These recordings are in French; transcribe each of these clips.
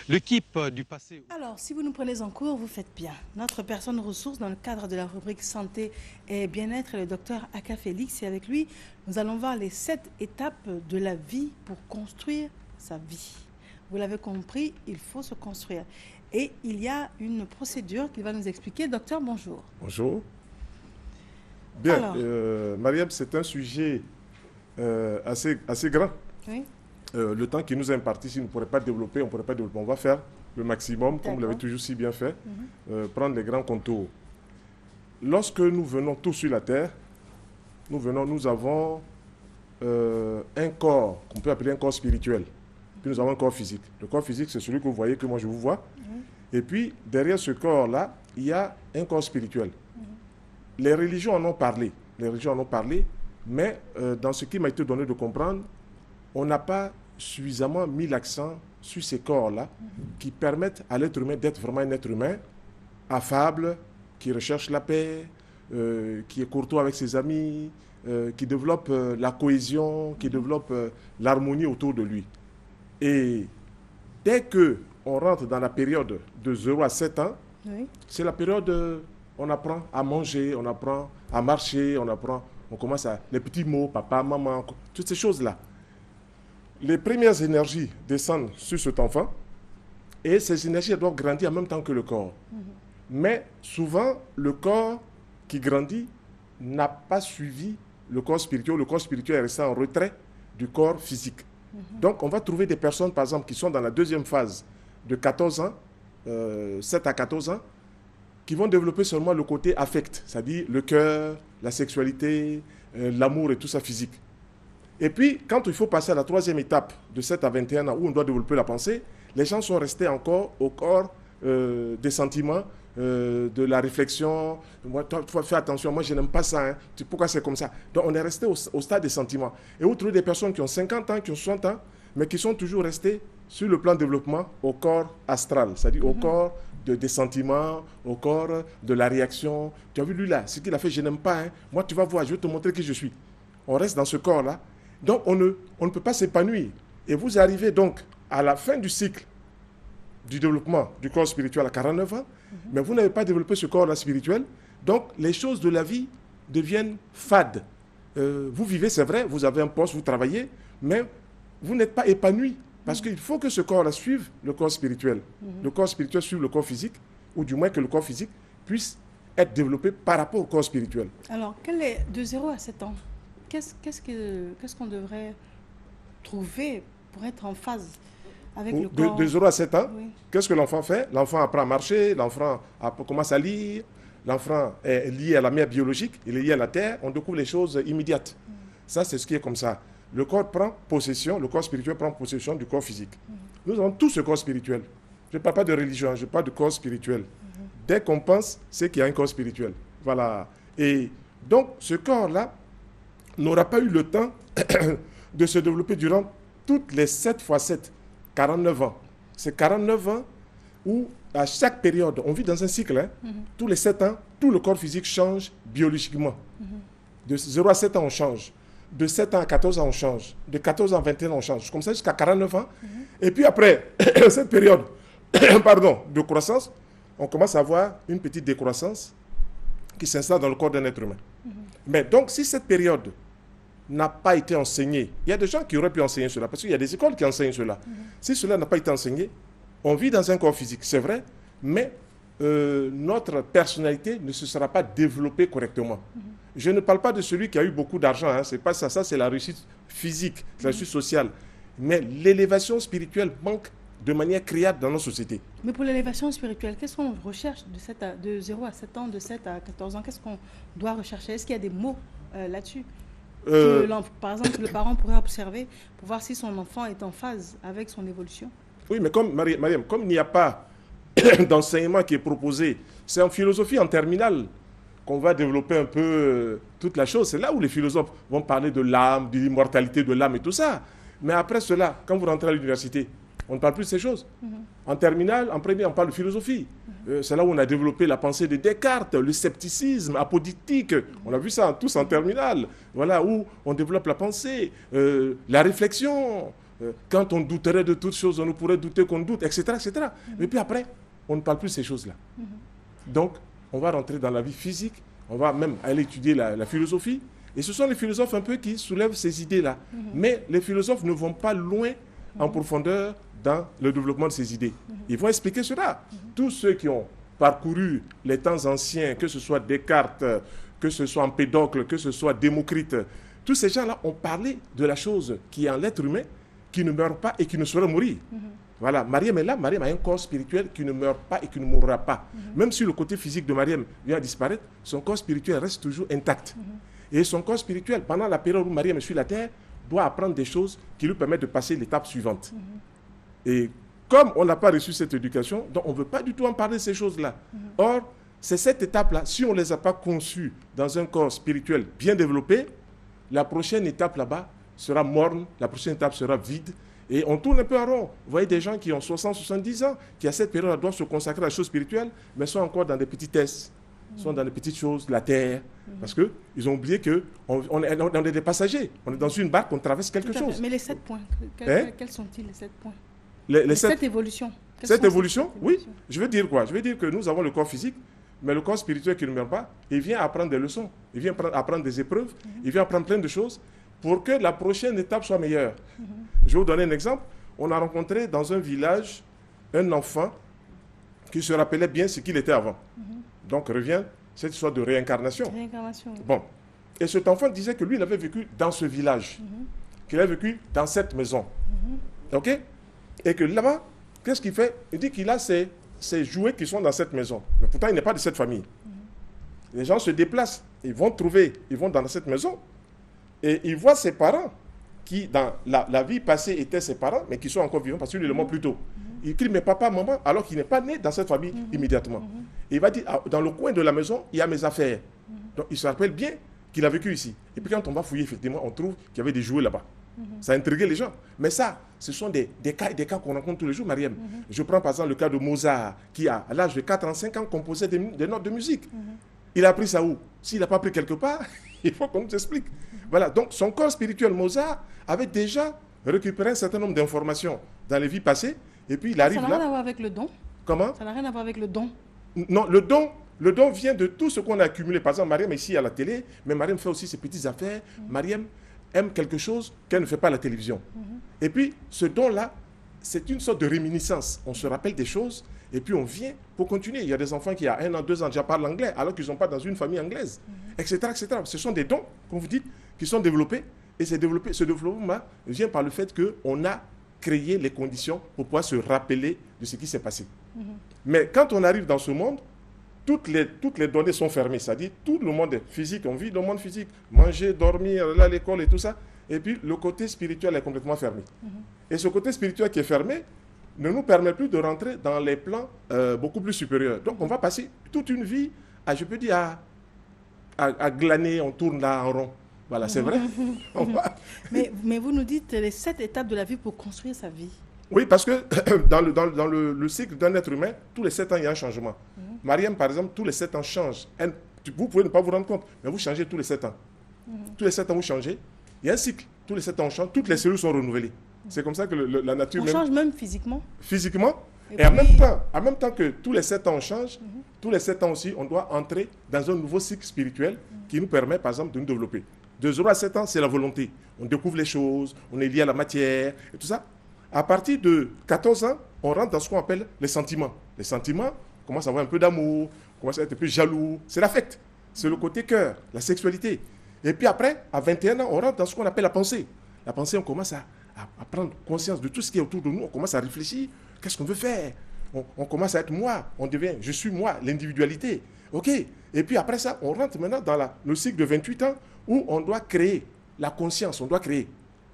L'équipe du passé. Alors, si vous nous prenez en cours, vous faites bien. Notre personne ressource dans le cadre de la rubrique santé et bien-être est le docteur Aka Félix. Et avec lui, nous allons voir les 7 étapes de la vie pour construire sa vie. Vous l'avez compris, il faut se construire. Et il y a une procédure qu'il va nous expliquer. Docteur, bonjour. Bonjour. Bien, Alors, Mariam, c'est un sujet assez grand. oui, Le temps qui nous est imparti, si on ne pourrait pas développer, on ne pourrait pas développer. On va faire le maximum, comme vous l'avez toujours si bien fait, prendre les grands contours. Lorsque nous venons tous sur la Terre, nous avons un corps qu'on peut appeler un corps spirituel. Puis nous avons un corps physique. Le corps physique, c'est celui que vous voyez, que moi je vous vois. Et puis, derrière ce corps-là, il y a un corps spirituel. Les religions en ont parlé. Mais dans ce qui m'a été donné de comprendre, on n'a pas suffisamment mis l'accent sur ces corps-là qui permettent à l'être humain d'être vraiment un être humain affable, qui recherche la paix, qui est courtois avec ses amis, qui développe la cohésion, qui développe l'harmonie autour de lui. Et dès qu'on rentre dans la période de 0 à 7 ans, oui. c'est la période où on apprend à manger, on apprend à marcher, on commence à... Les petits mots, papa, maman, toutes ces choses-là. Les premières énergies descendent sur cet enfant et ces énergies doivent grandir en même temps que le corps. Mais souvent, le corps qui grandit n'a pas suivi le corps spirituel. Le corps spirituel est resté en retrait du corps physique. Donc, on va trouver des personnes, par exemple, qui sont dans la deuxième phase de 14 ans, 7 à 14 ans, qui vont développer seulement le côté affect, c'est-à-dire le cœur, la sexualité, l'amour et tout ça physique. Et puis, quand il faut passer à la troisième étape de 7 à 21 ans, où on doit développer la pensée, les gens sont restés encore au corps des sentiments, de la réflexion. Moi, toi, fais attention, moi je n'aime pas ça. Hein. Pourquoi c'est comme ça? Donc, on est resté au stade des sentiments. Et vous trouvez des personnes qui ont 50 ans, qui ont 60 ans, mais qui sont toujours restées sur le plan de développement au corps astral, c'est-à-dire au corps des sentiments, au corps de la réaction. Tu as vu lui là, ce qu'il a fait, je n'aime pas. Hein. Moi, tu vas voir, je vais te montrer qui je suis. On reste dans ce corps-là. Donc, on ne peut pas s'épanouir. Et vous arrivez donc à la fin du cycle du développement du corps spirituel à 49 ans, mais vous n'avez pas développé ce corps-là spirituel. Donc, les choses de la vie deviennent fades. Vous vivez, c'est vrai, vous avez un poste, vous travaillez, mais vous n'êtes pas épanoui. Parce qu'il faut que ce corps-là suive le corps spirituel. Le corps spirituel suive le corps physique, ou du moins que le corps physique puisse être développé par rapport au corps spirituel. Alors, de 0 à 7 ans, qu'est-ce qu'on devrait trouver pour être en phase avec le corps? De 0 à 7 ans, Oui. qu'est-ce que l'enfant fait? L'enfant apprend à marcher, l'enfant commence à lire, l'enfant est lié à la mère biologique, il est lié à la terre, on découvre les choses immédiates. Ça, c'est ce qui est comme ça. Le corps prend possession, le corps spirituel prend possession du corps physique. Nous avons tous ce corps spirituel. Je ne parle pas de religion, je parle de corps spirituel. Dès qu'on pense, c'est qu'il y a un corps spirituel. Voilà. Et donc, ce corps-là n'aura pas eu le temps de se développer durant toutes les 7 fois 7, 49 ans. C'est 49 ans où, à chaque période, on vit dans un cycle, hein, tous les 7 ans, tout le corps physique change biologiquement. De 0 à 7 ans, on change. De 7 ans à 14 ans, on change. De 14 ans à 21 ans, on change. Comme ça jusqu'à 49 ans. Et puis après, cette période de croissance, on commence à avoir une petite décroissance qui s'installe dans le corps d'un être humain. Mais donc, si cette période n'a pas été enseignée, il y a des gens qui auraient pu enseigner cela, parce qu'il y a des écoles qui enseignent cela. Si cela n'a pas été enseigné, on vit dans un corps physique, c'est vrai, mais notre personnalité ne se sera pas développée correctement. Je ne parle pas de celui qui a eu beaucoup d'argent, hein, c'est pas ça, ça c'est la réussite physique, la réussite sociale. Mais l'élévation spirituelle manque de manière criarde dans nos sociétés. Mais pour l'élévation spirituelle, qu'est-ce qu'on recherche de 0 à 7 ans, de 7 à 14 ans? Qu'est-ce qu'on doit rechercher? Est-ce qu'il y a des mots là-dessus? Par exemple, le parent pourrait observer pour voir si son enfant est en phase avec son évolution. Oui, mais comme Mariam, comme il n'y a pas d'enseignement qui est proposé, c'est en philosophie en terminale qu'on va développer un peu toute la chose. C'est là où les philosophes vont parler de l'âme, de l'immortalité de l'âme et tout ça. Mais après cela, quand vous rentrez à l'université, on ne parle plus de ces choses. En terminale, en première, on parle de philosophie. C'est là où on a développé la pensée de Descartes, le scepticisme apodictique. On a vu ça tous en terminale. Voilà où on développe la pensée, la réflexion, Quand on douterait de toutes choses, on ne pourrait douter qu'on doute, etc., etc. Et puis après, on ne parle plus de ces choses-là. Donc, on va rentrer dans la vie physique, on va même aller étudier la philosophie. Et ce sont les philosophes un peu qui soulèvent ces idées-là. Mais les philosophes ne vont pas loin en profondeur dans le développement de ces idées. Ils vont expliquer cela. Tous ceux qui ont parcouru les temps anciens, que ce soit Descartes, que ce soit Empédocle, que ce soit Démocrite, tous ces gens-là ont parlé de la chose qui est en l'être humain, qui ne meurt pas et qui ne saurait mourir. Voilà, Mariam est là, Mariam a un corps spirituel qui ne meurt pas et qui ne mourra pas. Même si le côté physique de Mariam vient à disparaître, son corps spirituel reste toujours intact. Et son corps spirituel, pendant la période où Mariam est sur la terre, doit apprendre des choses qui lui permettent de passer l'étape suivante. Et comme on n'a pas reçu cette éducation, donc on ne veut pas du tout en parler de ces choses-là. Or, c'est cette étape-là, si on ne les a pas conçues dans un corps spirituel bien développé, la prochaine étape là-bas sera morne, la prochaine étape sera vide, et on tourne un peu en rond. Vous voyez des gens qui ont 60, 70 ans, qui à cette période doivent se consacrer à la chose spirituelle, mais sont encore dans des petits tests, sont dans des petites choses, la terre, parce qu'ils ont oublié qu'on est des passagers, on est dans une barque, on traverse quelque chose. Mais les 7 points, quels sont-ils les 7 points? Les 7 évolutions. Cette évolution, oui. Je veux dire quoi? Je veux dire que nous avons le corps physique, mais le corps spirituel qui ne meurt pas, il vient apprendre des leçons, il vient apprendre des épreuves, il vient apprendre plein de choses pour que la prochaine étape soit meilleure. Je vais vous donner un exemple. On a rencontré dans un village un enfant qui se rappelait bien ce qu'il était avant. Donc revient cette histoire de réincarnation. Réincarnation. Bon. Et cet enfant disait que lui, il avait vécu dans ce village, qu'il avait vécu dans cette maison. OK? Et que là-bas, qu'est-ce qu'il fait? Il dit qu'il a ses jouets qui sont dans cette maison. Mais pourtant, il n'est pas de cette famille. Les gens se déplacent, ils vont dans cette maison, et ils voient ses parents, qui dans la vie passée étaient ses parents, mais qui sont encore vivants, parce qu'il est le mort plus tôt. Il crie, mais papa, maman, alors qu'il n'est pas né dans cette famille immédiatement. Et il va dire, ah, dans le coin de la maison, il y a mes affaires. Donc il se rappelle bien qu'il a vécu ici. Et puis quand on va fouiller, effectivement, on trouve qu'il y avait des jouets là-bas. Ça a intrigué les gens. Mais ça, ce sont des cas qu'on rencontre tous les jours, Mariam. Je prends par exemple le cas de Mozart, qui à l'âge de 4 ans, 5 ans, composait des notes de musique. Il a appris ça où? S'il n'a pas appris quelque part, il faut qu'on nous explique. Voilà, donc son corps spirituel, Mozart, avait déjà récupéré un certain nombre d'informations dans les vies passées, et puis il arrive là... Ça n'a rien à voir avec le don? Comment? Ça n'a rien à voir avec le don? Non, le don vient de tout ce qu'on a accumulé. Par exemple, Mariam est ici à la télé, mais Mariam fait aussi ses petites affaires. Mariam aime quelque chose qu'elle ne fait pas à la télévision. Et puis, ce don-là, c'est une sorte de réminiscence. On se rappelle des choses, et puis on vient pour continuer. Il y a des enfants qui, à 1 an, 2 ans, déjà parlent anglais, alors qu'ils ne sont pas dans une famille anglaise, etc., etc. Ce sont des dons, comme vous dites, qui sont développés. Et ce développement vient par le fait qu'on a créé les conditions pour pouvoir se rappeler de ce qui s'est passé. Mais quand on arrive dans ce monde, toutes les données sont fermées, c'est-à-dire tout le monde est physique, on vit dans le monde physique, manger, dormir, aller à l'école et tout ça, et puis le côté spirituel est complètement fermé. Et ce côté spirituel qui est fermé ne nous permet plus de rentrer dans les plans beaucoup plus supérieurs. Donc on va passer toute une vie, à glaner, on tourne là en rond. Voilà, c'est vrai. Mais vous nous dites les 7 étapes de la vie pour construire sa vie. Oui, parce que dans le cycle d'un être humain, tous les 7 ans, il y a un changement. Mariam, par exemple, tous les 7 ans change. Vous pouvez ne pas vous rendre compte, mais vous changez tous les 7 ans. Tous les 7 ans, vous changez. Il y a un cycle. Tous les 7 ans, on change. Toutes les cellules sont renouvelées. C'est comme ça que la nature... On change même physiquement. Physiquement. Et en même temps que tous les 7 ans, on change, tous les 7 ans aussi, on doit entrer dans un nouveau cycle spirituel qui nous permet, par exemple, de nous développer. De 0 à 7 ans, c'est la volonté. On découvre les choses, on est lié à la matière et tout ça. À partir de 14 ans, on rentre dans ce qu'on appelle les sentiments. Les sentiments, on commence à avoir un peu d'amour, on commence à être un peu jaloux. C'est l'affect, c'est le côté cœur, la sexualité. Et puis après, à 21 ans, on rentre dans ce qu'on appelle la pensée. La pensée, on commence à prendre conscience de tout ce qui est autour de nous, on commence à réfléchir, qu'est-ce qu'on veut faire? On commence à être moi, on devient, je suis moi, l'individualité. OK. Et puis après ça, on rentre maintenant dans le cycle de 28 ans où on doit créer la conscience, on doit créer.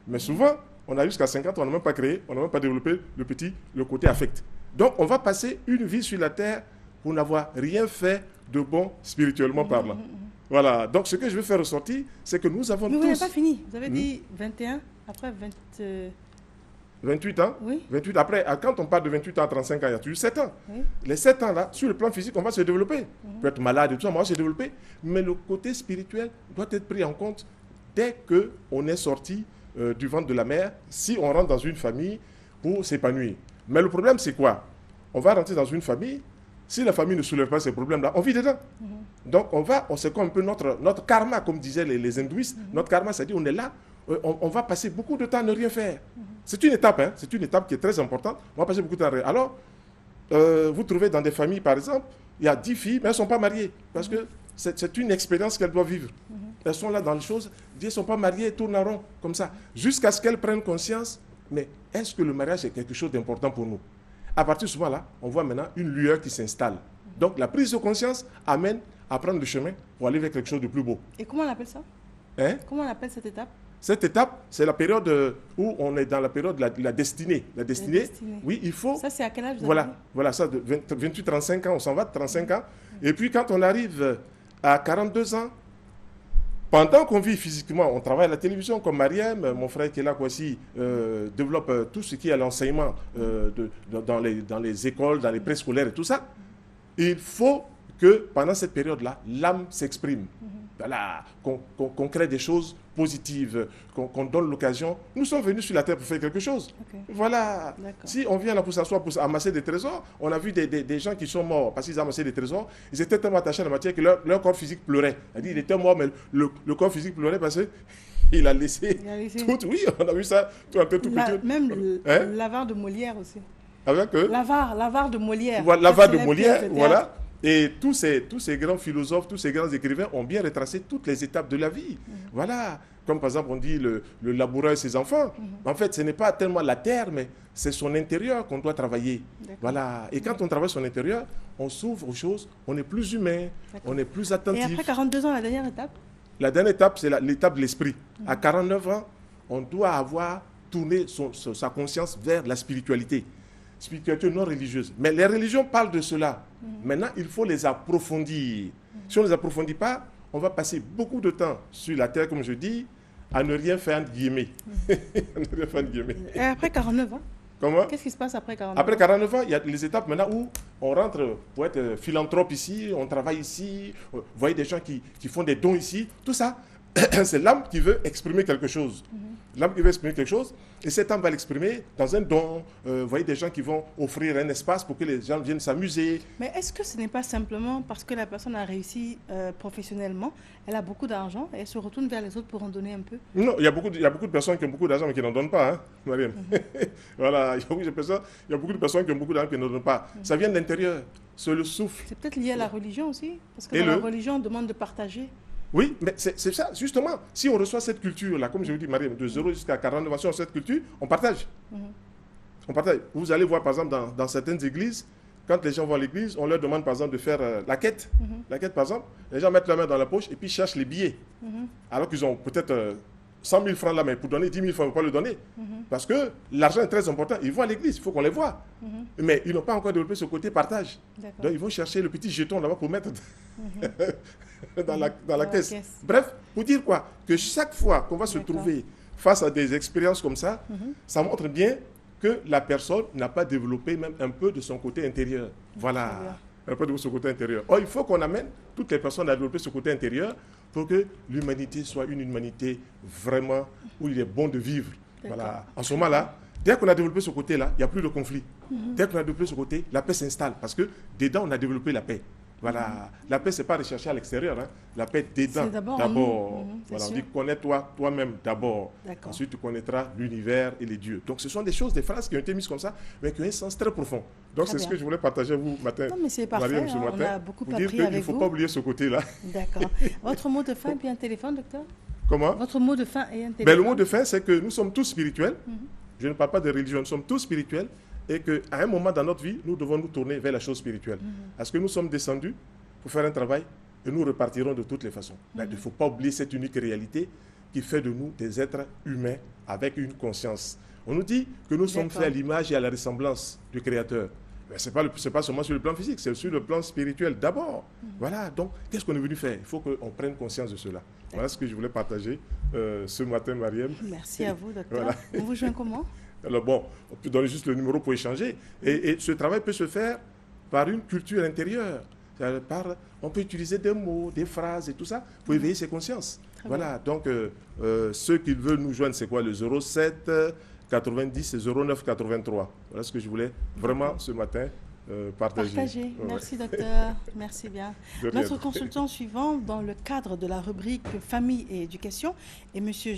Mais souvent, on a jusqu'à 50 ans, on n'a même pas créé, on n'a même pas développé le côté affect. Donc, on va passer une vie sur la terre pour n'avoir rien fait de bon spirituellement parlant. Voilà. Donc, ce que je veux faire ressortir, c'est que nous avons tous... Mais vous n'avez pas fini. Vous avez dit 21, après 28 ans. Oui. 28, après, quand on parle de 28 ans à 35 ans, il y a toujours 7 ans. Oui. Les 7 ans-là, sur le plan physique, on va se développer. On peut être malade et tout ça, on va se développer. Mais le côté spirituel doit être pris en compte dès qu'on est sorti du ventre de la mère si on rentre dans une famille pour s'épanouir. Mais le problème, c'est quoi? On va rentrer dans une famille, si la famille ne soulève pas ces problèmes-là, on vit dedans. Donc, c'est comme un peu notre karma, comme disaient les hindouistes. Notre karma, c'est-à-dire on est là, on va passer beaucoup de temps à ne rien faire. C'est une étape, hein, c'est une étape qui est très importante. On va passer beaucoup de temps à rien. Alors, vous trouvez dans des familles, par exemple, il y a 10 filles, mais elles ne sont pas mariées. Parce que c'est une expérience qu'elles doivent vivre. Elles sont là dans les choses, elles ne sont pas mariées, elles tournent en rond, comme ça. Jusqu'à ce qu'elles prennent conscience, mais est-ce que le mariage est quelque chose d'important pour nous? À partir de ce moment-là, on voit maintenant une lueur qui s'installe. Donc la prise de conscience amène à prendre le chemin pour aller vers quelque chose de plus beau. Et comment on appelle ça? Hein? Comment on appelle cette étape? Cette étape, c'est la période où on est dans la période de la destinée. La destinée, oui, il faut... Ça, c'est à quel âge vous Voilà, ça, de 28-35 ans, on s'en va de 35 ans. Et puis quand on arrive à 42 ans, pendant qu'on vit physiquement, on travaille à la télévision comme Mariam, mon frère qui est là aussi, développe tout ce qui est à l'enseignement dans les écoles, dans les préscolaires et tout ça. Il faut que pendant cette période-là, l'âme s'exprime. Voilà, qu'on crée des choses positives, qu'on donne l'occasion. Nous sommes venus sur la terre pour faire quelque chose. Voilà. Si on vient là pour s'asseoir, pour amasser des trésors, on a vu des gens qui sont morts parce qu'ils amassaient des trésors. Ils étaient tellement attachés à la matière que leur corps physique pleurait. Il était mort, mais le corps physique pleurait parce qu'il a laissé tout. Oui, on a vu ça tout un peu tout petit. Même l'avare de Molière aussi. Avec l'avare de Molière. Voilà, l'avare de Molière, voilà. Et tous ces grands philosophes, tous ces grands écrivains ont bien retracé toutes les étapes de la vie. Voilà. Comme par exemple, on dit le laboureur et ses enfants. En fait, ce n'est pas tellement la terre, mais c'est son intérieur qu'on doit travailler. Voilà. Et quand on travaille son intérieur, on s'ouvre aux choses, on est plus humain, on est plus attentif. Et après 42 ans, la dernière étape? La dernière étape, c'est l'étape de l'esprit. À 49 ans, on doit avoir tourné sa conscience vers la spiritualité. Spiritualité non religieuse. Mais les religions parlent de cela. Maintenant, il faut les approfondir. Si on ne les approfondit pas, on va passer beaucoup de temps sur la terre, comme je dis, à ne rien faire, entre guillemets. À ne rien faire, entre guillemets. Et après 49 ans? Comment? Qu'est-ce qui se passe après 49 ans? Après 49 ans, il y a les étapes maintenant où on rentre pour être philanthrope ici, on travaille ici, vous voyez des gens qui font des dons ici, tout ça. C'est l'âme qui veut exprimer quelque chose. L'âme qui veut exprimer quelque chose, et cette âme va l'exprimer dans un don. Vous voyez des gens qui vont offrir un espace pour que les gens viennent s'amuser. Mais est-ce que ce n'est pas simplement parce que la personne a réussi professionnellement, elle a beaucoup d'argent, et elle se retourne vers les autres pour en donner un peu? Non, il y a beaucoup de personnes qui ont beaucoup d'argent mais qui n'en donnent pas, hein, Mariam. Voilà, il y a beaucoup de personnes qui ont beaucoup d'argent qui n'en donnent pas. Ça vient de l'intérieur, c'est le souffle. C'est peut-être lié à la religion aussi, parce que dans la religion, on demande de partager. Oui, mais c'est ça, justement. Si on reçoit cette culture-là, comme je vous dis, Mariam, de 0 jusqu'à 49 ans, sur cette culture, on partage. On partage. Vous allez voir, par exemple, dans certaines églises, quand les gens vont à l'église, on leur demande, par exemple, de faire la quête. La quête, par exemple, les gens mettent la main dans la poche et puis cherchent les billets. Alors qu'ils ont peut-être 100 000 francs là, mais pour donner 10 000 francs, ils ne vont pas le donner. Parce que l'argent est très important. Ils vont à l'église, il faut qu'on les voie. Mais ils n'ont pas encore développé ce côté partage. Donc, ils vont chercher le petit jeton là-bas pour mettre dans la caisse. Bref, pour dire quoi? Que chaque fois qu'on va se trouver face à des expériences comme ça, ça montre bien que la personne n'a pas développé même un peu de son côté intérieur. Voilà, un peu de son côté intérieur. Or, il faut qu'on amène toutes les personnes à développer ce côté intérieur pour que l'humanité soit une humanité vraiment où il est bon de vivre. Voilà. En ce moment-là, dès qu'on a développé ce côté-là, il n'y a plus de conflit. Dès qu'on a développé ce côté, la paix s'installe parce que dedans, on a développé la paix. Voilà. La paix, ce n'est pas rechercher à l'extérieur. Hein. La paix dedans. D'abord. Voilà, on dit connais-toi toi-même d'abord. Ensuite, tu connaîtras l'univers et les dieux. Donc, ce sont des choses, des phrases qui ont été mises comme ça, mais qui ont un sens très profond. Donc, c'est ce que je voulais partager vous matin. Non, mais c'est parfait. Mariam, ce matin, on a beaucoup pour appris dire qu'il ne faut pas oublier ce côté-là. D'accord. Votre mot de fin et puis un téléphone, docteur? Comment? Votre mot de fin et un téléphone? Ben, le mot de fin, c'est que nous sommes tous spirituels. Je ne parle pas de religion, nous sommes tous spirituels. Et qu'à un moment dans notre vie, nous devons nous tourner vers la chose spirituelle. Parce que nous sommes descendus pour faire un travail et nous repartirons de toutes les façons. Il ne faut pas oublier cette unique réalité qui fait de nous des êtres humains avec une conscience. On nous dit que nous sommes faits à l'image et à la ressemblance du Créateur. Mais ce n'est pas seulement sur le plan physique, c'est sur le plan spirituel d'abord. Voilà, donc qu'est-ce qu'on est venu faire? Il faut qu'on prenne conscience de cela. Voilà ce que je voulais partager ce matin, Mariam. Merci à vous, docteur. Voilà. On vous joint comment? Alors bon, on peut donner juste le numéro pour échanger. Et ce travail peut se faire par une culture intérieure. On peut utiliser des mots, des phrases et tout ça pour éveiller ses consciences. Voilà, donc ceux qui veulent nous joindre, c'est quoi? Le 07 90 09 83. Voilà ce que je voulais vraiment ce matin partager. Merci docteur, merci bien. Notre consultant suivant dans le cadre de la rubrique famille et éducation est monsieur